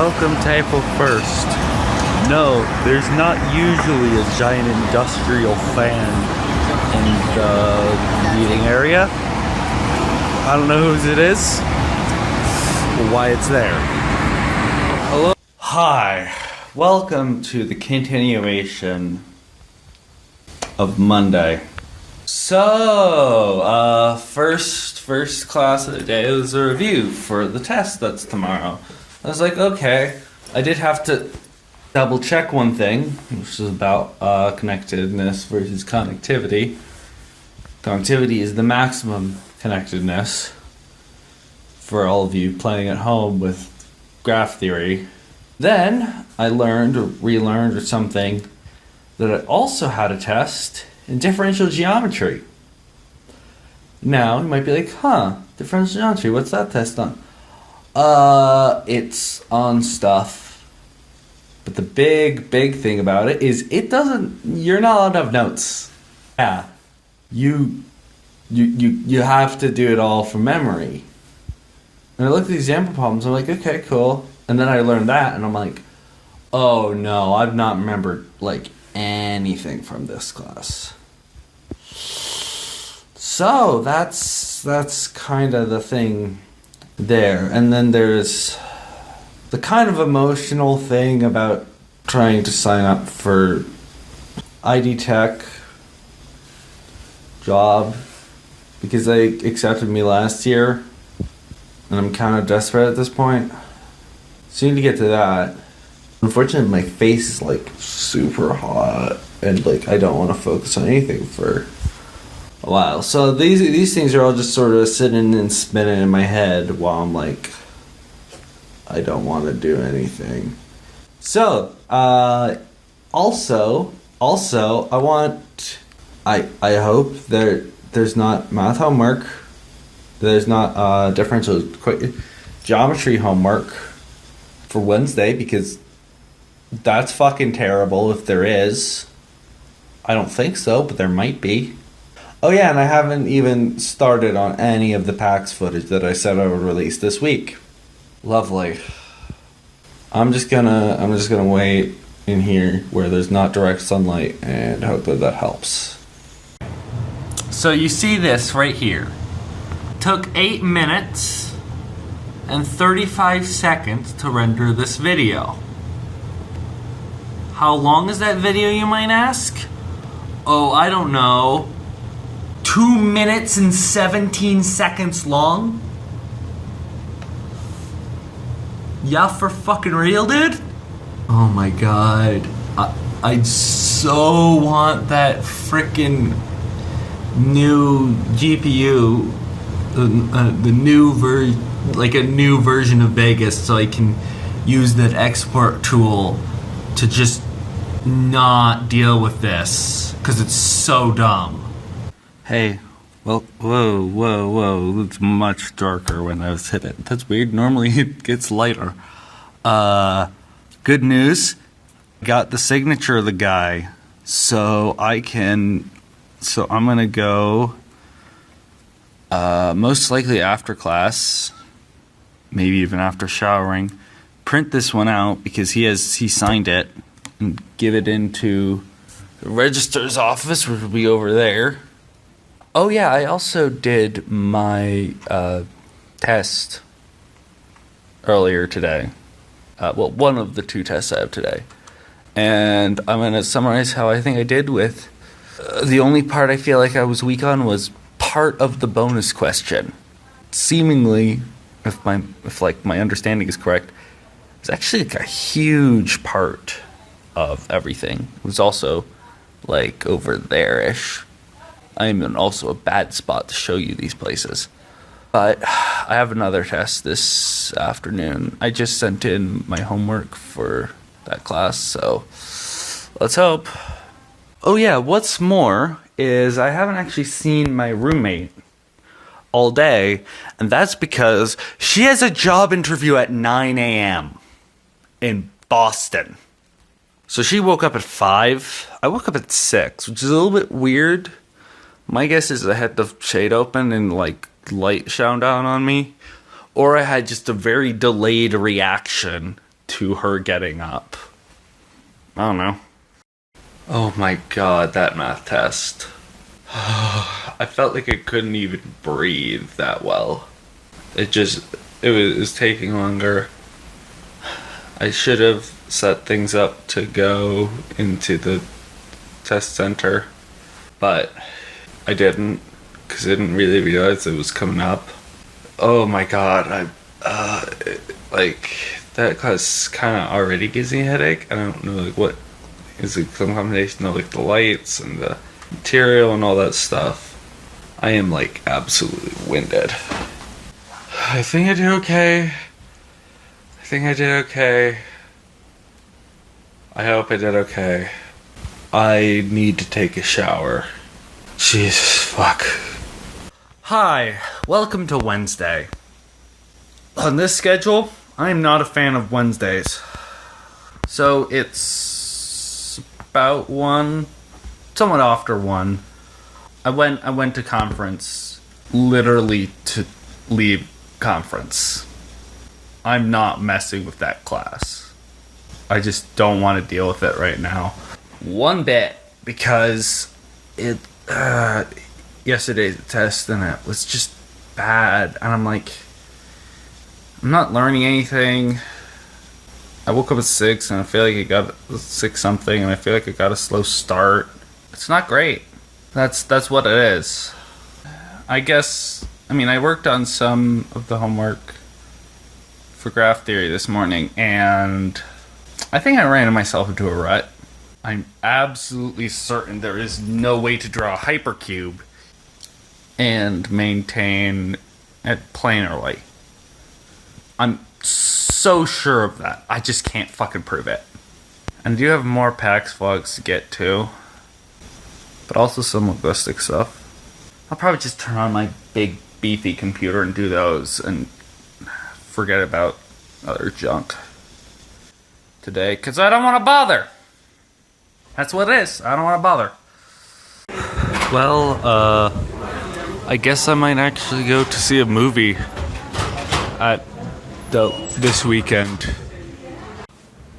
welcome to April 1st. No, there's not usually a giant industrial fan in the meeting area. I don't know whose it is, or why it's there. Hello? Hi, welcome to the continuation of Monday. So, first class of the day was a review for the test that's tomorrow. I was like, okay. I did have to double check one thing, which is about connectedness versus connectivity. Connectivity is the maximum connectedness for all of you playing at home with graph theory. Then I learned or relearned or something that I also had a test in differential geometry. Now, you might be like, differential geometry, what's that test on? It's on stuff. But the big thing about it is you're not allowed to have notes. Yeah. You have to do it all from memory. And I looked at the example problems, I'm like, okay, cool. And then I learned that, and I'm like, oh no, I've not remembered, anything from this class. So that's kind of the thing there. And then there's the kind of emotional thing about trying to sign up for ID Tech job because they accepted me last year and I'm kind of desperate at this point. So you need to get to that. Unfortunately, my face is super hot and I don't want to focus on anything for a while. So these things are all just sort of sitting and spinning in my head while I'm I don't want to do anything. So also I hope there's not math homework, there's not differential geometry homework for Wednesday, because that's fucking terrible if there is. I don't think so, but there might be. Oh yeah, and I haven't even started on any of the PAX footage that I said I would release this week. Lovely. I'm just gonna wait in here where there's not direct sunlight and hope that helps. So you see this right here. Took 8 minutes and 35 seconds to render this video. How long is that video, you might ask? Oh, I don't know. 2 minutes and 17 seconds long? Yeah, for fucking real, dude? Oh my god. I so want that frickin' new GPU, the new a new version of Vegas, so I can use that export tool to just not deal with this, because it's so dumb. Hey, well, whoa, it's much darker when I was hit it. That's weird, normally it gets lighter. Good news, got the signature of the guy, so I'm gonna go, most likely after class, maybe even after showering, print this one out, because he signed it, and give it into the registrar's office, which will be over there. Oh yeah, I also did my test earlier today. One of the 2 tests I have today. And I'm going to summarize how I think I did with the only part I feel like I was weak on was part of the bonus question. Seemingly, if my understanding is correct, it's actually a huge part of everything. It was also over there-ish. I'm in also a bad spot to show you these places. But I have another test this afternoon. I just sent in my homework for that class, so let's hope. Oh yeah, what's more is I haven't actually seen my roommate all day, and that's because she has a job interview at 9 a.m. in Boston. So she woke up at 5. I woke up at 6, which is a little bit weird. My guess is I had the shade open and light shone down on me, or I had just a very delayed reaction to her getting up. I don't know. Oh my god, that math test. I felt like I couldn't even breathe that well. It was taking longer. I should have set things up to go into the test center, but I didn't, because I didn't really realize it was coming up. Oh my god, that class kind of already gives me a headache. I don't know, like, what is it, some combination of, like, the lights and the material and all that stuff. I am, like, absolutely winded. I think I did okay. I hope I did okay. I need to take a shower. Jesus, fuck. Hi, welcome to Wednesday. On this schedule, I am not a fan of Wednesdays. So it's about 1, somewhat after 1. I went to conference literally to leave conference. I'm not messing with that class. I just don't want to deal with it right now. One bit, because yesterday's test and it was just bad, and I'm like, I'm not learning anything. I woke up at 6 and I feel like I got 6 something, and I feel like I got a slow start. It's not great. That's what it is. I guess, I worked on some of the homework for graph theory this morning, and I think I ran myself into a rut. I'm absolutely certain there is no way to draw a hypercube and maintain it planarly. I'm so sure of that. I just can't fucking prove it. And I do have more PAX vlogs to get to, but also some linguistic stuff. I'll probably just turn on my big beefy computer and do those and forget about other junk today, because I don't want to bother. That's what it is. I don't want to bother. Well, I guess I might actually go to see a movie this weekend.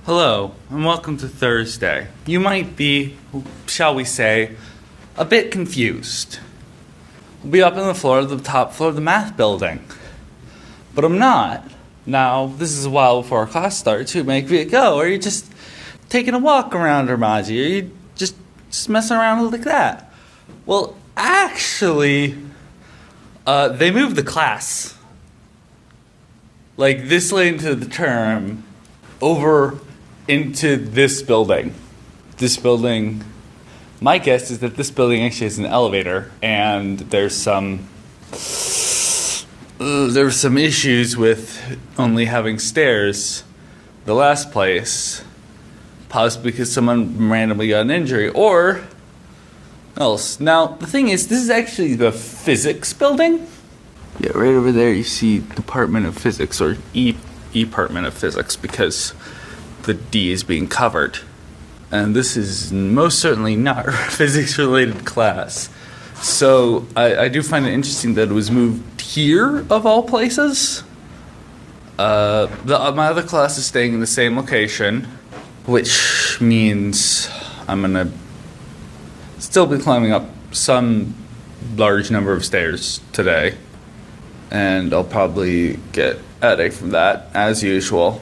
Hello, and welcome to Thursday. You might be, shall we say, a bit confused. We'll be up on the top floor of the math building. But I'm not. Now, this is a while before our class starts. You make me go, or are you just taking a walk around Hermaji? Are you just messing around like that? Well, actually, they moved the class, like this late into the term, over into this building. This building, my guess is that this building actually has an elevator, and there's some issues with only having stairs the last place, possibly because someone randomly got an injury, or else. Now, the thing is, this is actually the physics building. Yeah, right over there you see Department of Physics, or Department of Physics, because the D is being covered. And this is most certainly not a physics-related class. So I do find it interesting that it was moved here, of all places. My other class is staying in the same location, which means I'm going to still be climbing up some large number of stairs today. And I'll probably get a headache from that, as usual.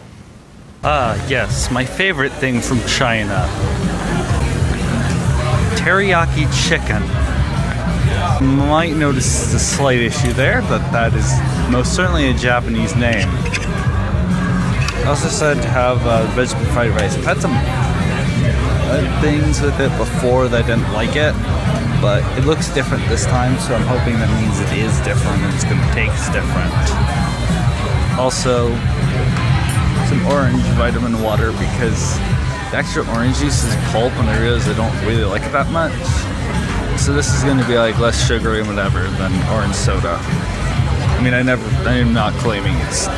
Yes, my favorite thing from China. Teriyaki chicken. Might notice a slight issue there, but that is most certainly a Japanese name. I also said to have vegetable fried rice. I've had some things with it before that I didn't like it, but it looks different this time, so I'm hoping that means it is different and it's going to taste different. Also, some orange vitamin water, because the extra orange juice is pulp, and I realize I don't really like it that much. So this is going to be like less sugary and whatever than orange soda. I am not claiming it's,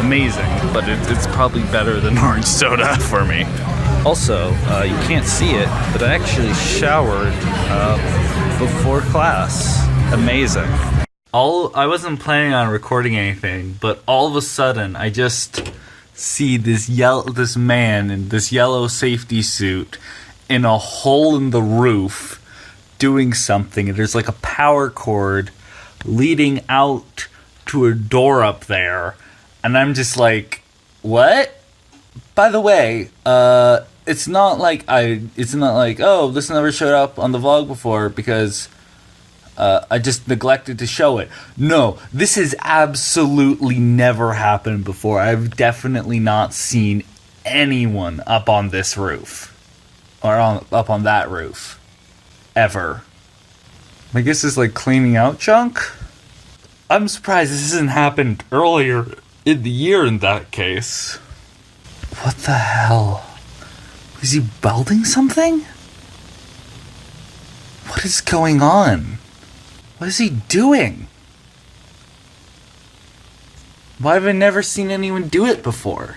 amazing, but it's probably better than orange soda for me. Also, you can't see it, but I actually showered before class. Amazing. I wasn't planning on recording anything, but all of a sudden I just see this man in this yellow safety suit in a hole in the roof doing something, and there's like a power cord leading out to a door up there, and I'm just like, what? By the way, it's not like, oh, this never showed up on the vlog before because I just neglected to show it. No, this has absolutely never happened before. I've definitely not seen anyone up on this roof. Or up on that roof. Ever. I guess it's like cleaning out junk? I'm surprised this hasn't happened earlier in the year in that case. What the hell? Is he building something? What is going on? What is he doing? Why have I never seen anyone do it before?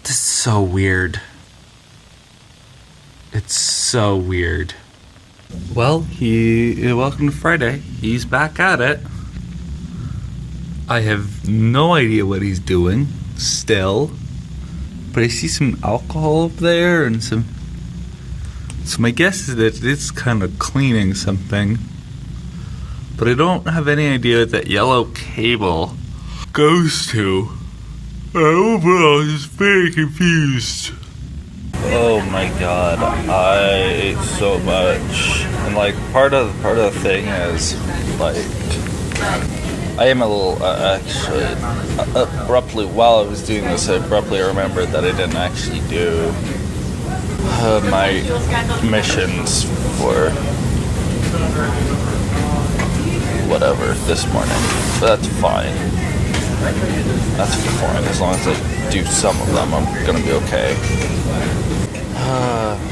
This is so weird. It's so weird. Well, welcome to Friday. He's back at it. I have no idea what he's doing still. But I see some alcohol up there and some... So my guess is that it's kind of cleaning something. But I don't have any idea what that yellow cable goes to. Overall, I'm just very confused. Oh my god, I ate so much. And like, part of the thing is, like, I am a little, actually, abruptly, while I was doing this, I abruptly remembered that I didn't actually do my missions for whatever this morning. But that's fine. That's fine. As long as I do some of them, I'm gonna be okay.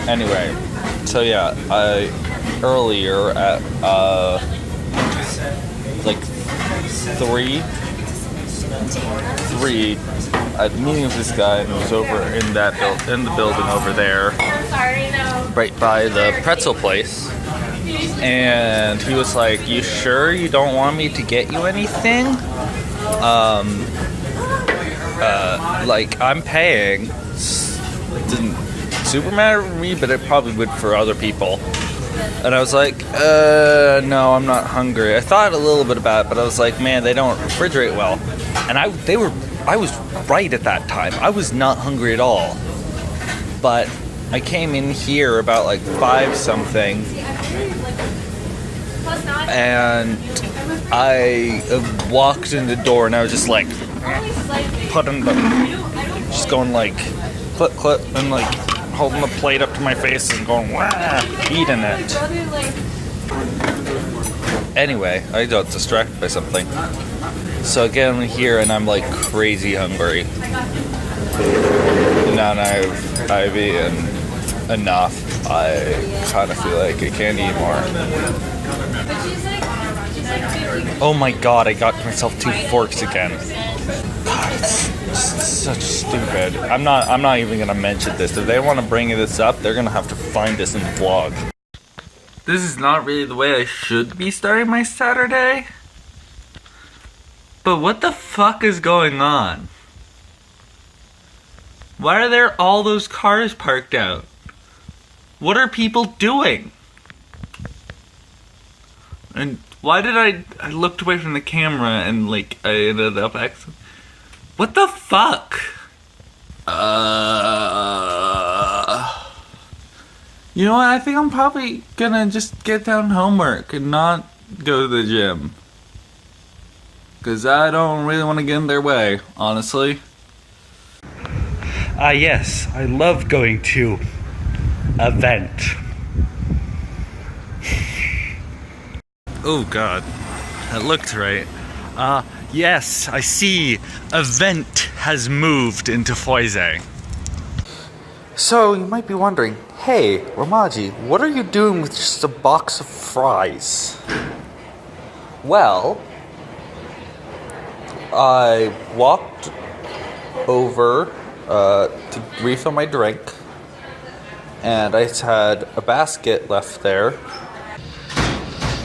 Anyway, so yeah, I earlier at like 3, I had a meeting with this guy, and he was over in the building over there, right by the pretzel place. And he was like, "You sure you don't want me to get you anything? Like, I'm paying." Didn't super matter for me, but it probably would for other people. And I was like, no, I'm not hungry. I thought a little bit about it, but I was like, man, they don't refrigerate well. And I was right at that time. I was not hungry at all. But I came in here about like 5 something, and I walked in the door, and I was just like, just going like, clip, clip, and like holding the plate up to my face and going, wah, eating it. Anyway, I got distracted by something. So I get in here and I'm like crazy hungry. Now that I've eaten enough, I kind of feel like I can't eat more. Oh my god, I got myself 2 forks again. God, it's such stupid. I'm not even gonna mention this. If they want to bring this up, they're gonna have to find this in the vlog. This is not really the way I should be starting my Saturday. But what the fuck is going on? Why are there all those cars parked out? What are people doing? And why did I looked away from the camera and like I ended up accidentally. What the fuck? You know what? I think I'm probably gonna just get down homework and not go to the gym. Cause I don't really want to get in their way, honestly. Yes, I love going to event. Oh god, that looked right. Yes, I see. Event has moved into Foise. So you might be wondering, hey, Ramaji, what are you doing with just a box of fries? Well, I walked over to refill my drink, and I had a basket left there.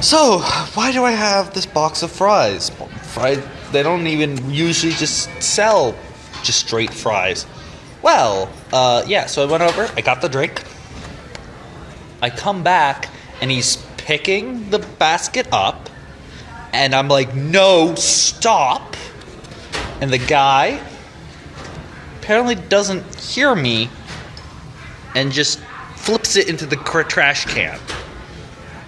So, why do I have this box of fries? They don't even usually just sell just straight fries. Well, yeah, so I went over, I got the drink. I come back, and he's picking the basket up, and I'm like, no, stop. And the guy apparently doesn't hear me and just flips it into the trash can.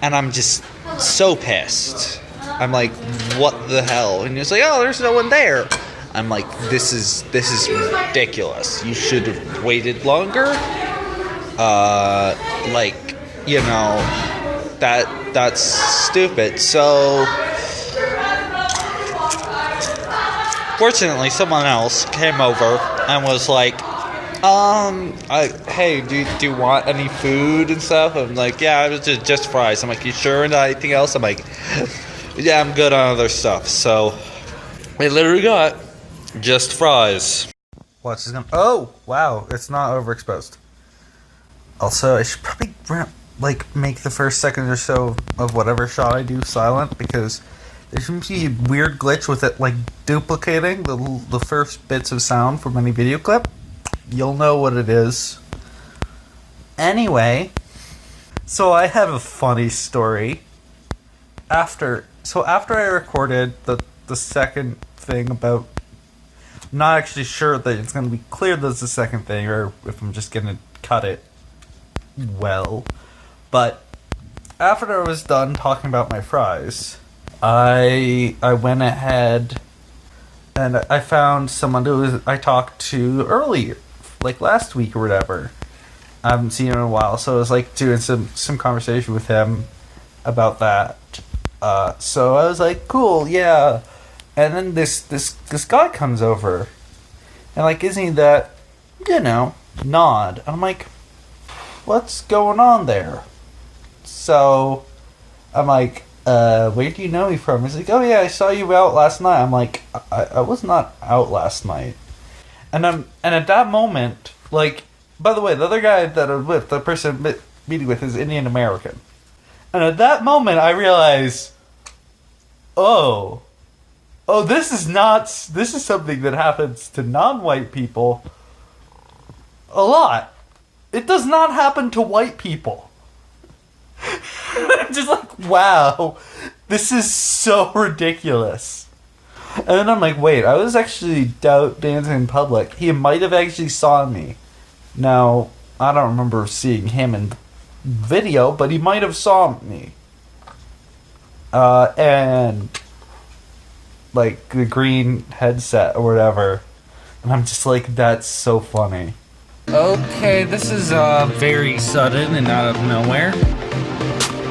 And I'm just so pissed. I'm like, what the hell? And he's like, oh, there's no one there. I'm like, this is ridiculous. You should have waited longer. Like, you know, that's stupid. So fortunately, someone else came over and was like, hey, do you want any food and stuff? I'm like, yeah, it was just fries. I'm like, you sure? Not anything else? I'm like, yeah, I'm good on other stuff. So I literally got just fries. Watch this. Oh, wow, it's not overexposed. Also, I should probably make the first second or so of whatever shot I do silent, because there seems to be a weird glitch with it, like duplicating the first bits of sound from any video clip. You'll know what it is. Anyway, so I have a funny story. After I recorded the second thing about, I'm not actually sure that it's going to be clear that's the second thing, or if I'm just going to cut it well. But after I was done talking about my fries, I went ahead and I found someone who I talked to earlier, like last week or whatever. I haven't seen him in a while, so I was like doing some conversation with him about that. So I was like, cool, yeah. And then this guy comes over, and like, isn't he that, you know, nod? And I'm like, what's going on there? So I'm like, where do you know me from? He's like, oh yeah, I saw you out last night. I'm like, I was not out last night. And at that moment, like, by the way, the other guy that I was with, the person I'm meeting with, is Indian American. And at that moment, I realized, oh, this is something that happens to non-white people a lot. It does not happen to white people. I'm just like, wow, this is so ridiculous. And then I'm like, wait, I was actually dancing in public. He might have actually saw me. Now, I don't remember seeing him in video, but he might have saw me. And like the green headset or whatever. And I'm just like, that's so funny. Okay, this is very sudden and out of nowhere.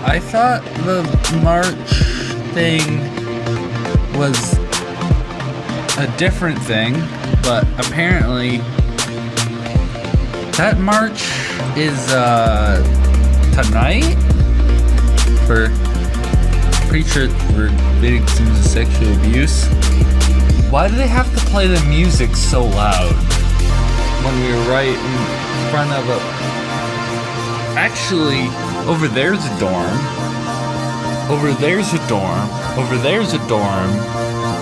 I thought the March thing was a different thing, but apparently that March is tonight for pretty sure for victims of sexual abuse. Why do they have to play the music so loud when we were right in front of a... Actually, over there's a dorm. Over there's a dorm. Over there's a dorm.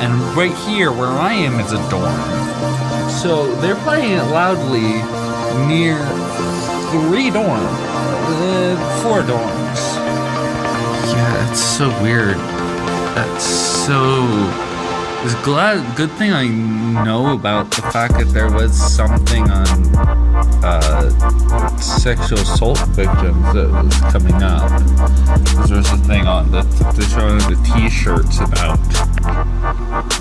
And right here where I am is a dorm. So they're playing it loudly near 3 dorms. 4 dorms. Yeah, it's so weird. That's so... It's good thing I know about the fact that there was something on sexual assault victims that was coming up. Because there's a thing on they're showing the t-shirts about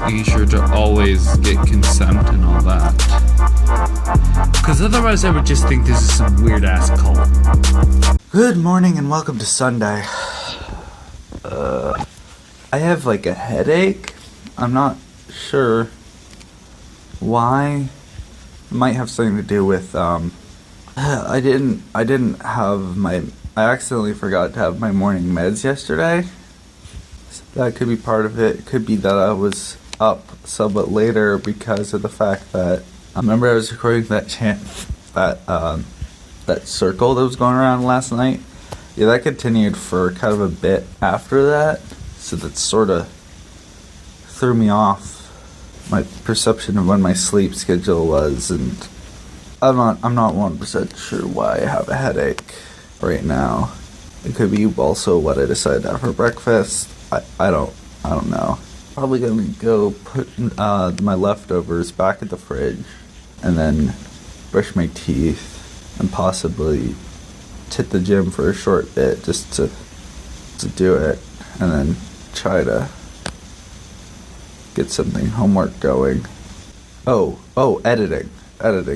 making sure to always get consent and all that. Because otherwise I would just think this is some weird ass cult. Good morning and welcome to Sunday. I have like a headache. I'm not sure why. It might have something to do with I accidentally forgot to have my morning meds yesterday. So that could be part of it. It could be that I was up somewhat later because of the fact that I remember I was recording that that circle that was going around last night. Yeah, that continued for kind of a bit after that. So that sort of threw me off my perception of when my sleep schedule was, and I'm not 1% sure why I have a headache right now. It could be also what I decided to have for breakfast. I don't know. Probably gonna go put my leftovers back in the fridge, and then brush my teeth, and possibly hit the gym for a short bit just to do it, and then try to get something homework going. Oh, editing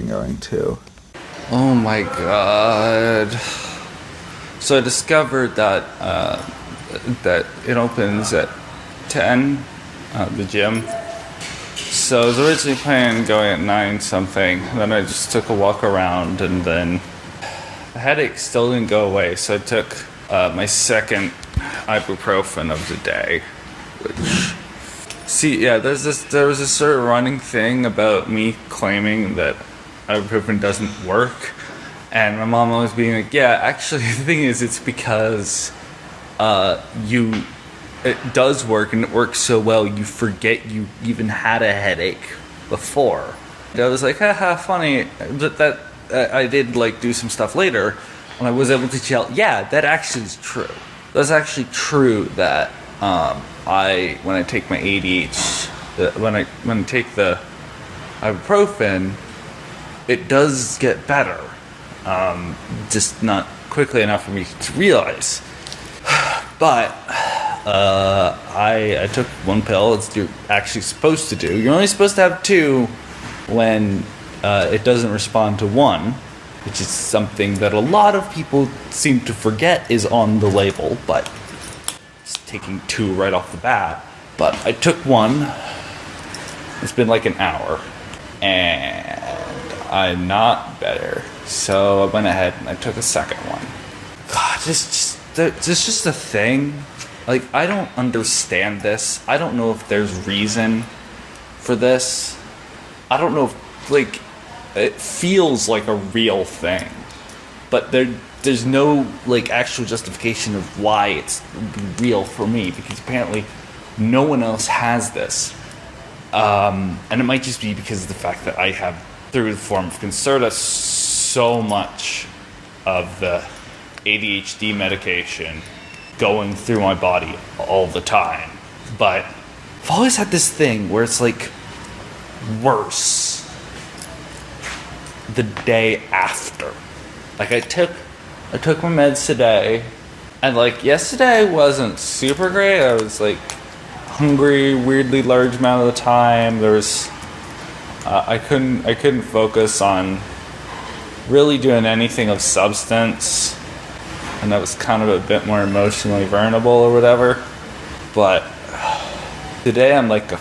going too. Oh my god. So I discovered that that it opens at 10, the gym. So I was originally planning on going at 9 something, then I just took a walk around, and then the headache still didn't go away, so I took my second ibuprofen of the day, which... See, yeah, there was this sort of running thing about me claiming that ibuprofen doesn't work, and my mom always being like, yeah, actually the thing is, it's because it does work, and it works so well you forget you even had a headache before. And I was like, haha, funny, but that I did like do some stuff later, and I was able to tell, yeah, that actually is true. That's actually true that when I take my when I take the ibuprofen, it does get better, just not quickly enough for me to realize. But I took one pill. It's you're actually supposed to do. You're only supposed to have 2 when it doesn't respond to 1, which is something that a lot of people seem to forget is on the label, but it's taking 2 right off the bat. But I took 1. It's been like an hour, and I'm not better. So I went ahead and I took a second one. God, this just a thing. Like, I don't understand this. I don't know if there's reason for this. I don't know if, like, it feels like a real thing, but there's no, like, actual justification of why it's real for me, because apparently no one else has this. And it might just be because of the fact that I have, through the form of Concerta, so much of the ADHD medication going through my body all the time. But I've always had this thing where it's like worse the day after. Like, I took my meds today, and like yesterday wasn't super great. I was like hungry weirdly large amount of the time. There was I couldn't focus on really doing anything of substance, and that was kind of a bit more emotionally vulnerable or whatever. But today I'm like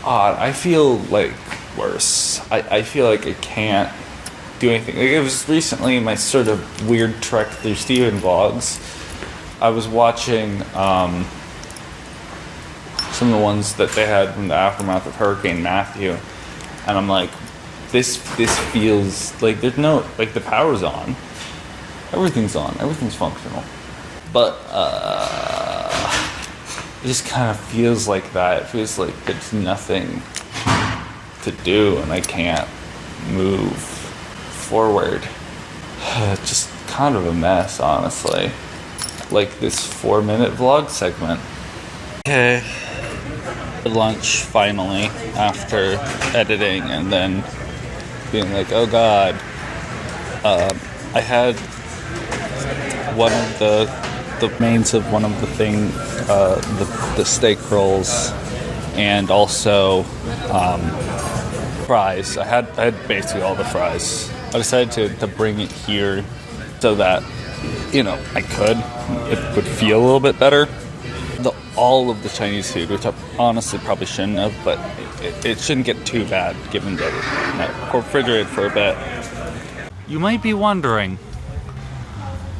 I feel like worse. I feel like I can't do anything. Like, it was recently my sort of weird trek through Steven vlogs. I was watching some of the ones that they had from the aftermath of Hurricane Matthew, and I'm like, this feels like there's no, like, the power's on, everything's functional, but it just kind of feels like that. It feels like there's nothing to do and I can't move forward. Just kind of a mess, honestly. Like this 4-minute vlog segment. Okay. Lunch finally, after editing and then being like, oh god. I had one of the mains of one of the thing, the steak rolls, and also fries. I had basically all the fries. I decided to bring it here so that, you know, it would feel a little bit better. All of the Chinese food, which I honestly probably shouldn't have, but it shouldn't get too bad given that refrigerated for a bit. You might be wondering,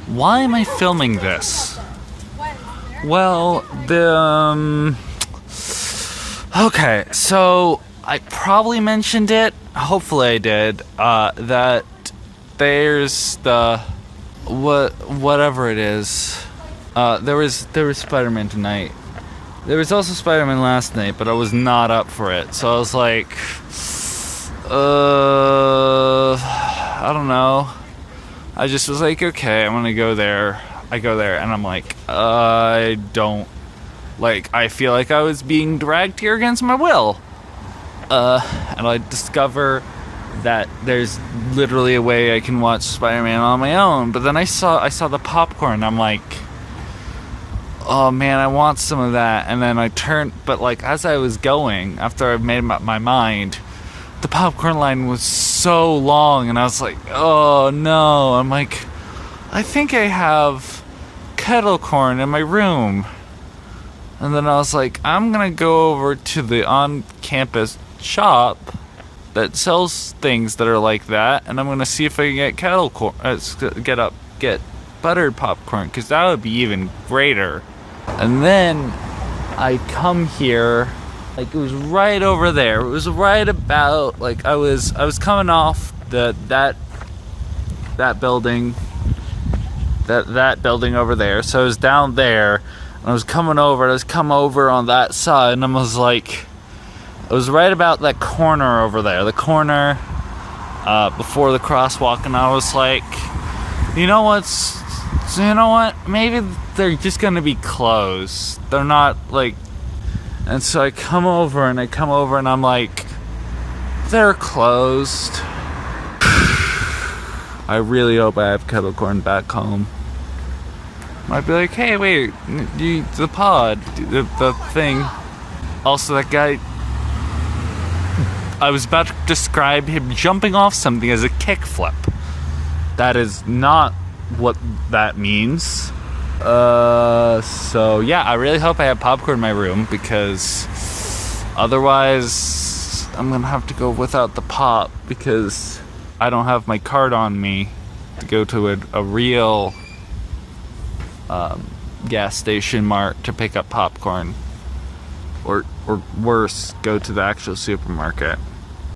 why am I filming this? Well, okay, so I probably mentioned it, hopefully I did, that there's whatever it is, there was Spider-Man tonight, There was also Spider-Man last night, but I was not up for it. So I was like, I don't know. I just was like, okay, I'm gonna go there. I go there, and I'm like, I don't, like, I feel like I was being dragged here against my will. And I discover that there's literally a way I can watch Spider-Man on my own. But then I saw the popcorn, and I'm like, oh man, I want some of that. And then I turned, but like as I was going, after I made up my mind, the popcorn line was so long, and I was like, oh no. I'm like, I think I have kettle corn in my room. And then I was like, I'm gonna go over to the on-campus shop that sells things that are like that, and I'm gonna see if I can get kettle corn, get buttered popcorn, because that would be even greater. And then I come here, like it was right over there. It was right about, like I was coming off that building, that building over there. So I was down there, and I was coming over on that side, and I was like, it was right about that corner over there, the corner before the crosswalk, and I was like, you know what? Maybe they're just gonna be closed. They're not like. And so I come over and I'm like, they're closed. I really hope I have kettle corn back home. Might be like, hey, wait, the pod, the thing. Also, that guy, I was about to describe him jumping off something as a kickflip. That is not what that means. So yeah, I really hope I have popcorn in my room, because otherwise I'm gonna have to go without the pop, because I don't have my card on me to go to a real gas station mart to pick up popcorn, or worse, go to the actual supermarket.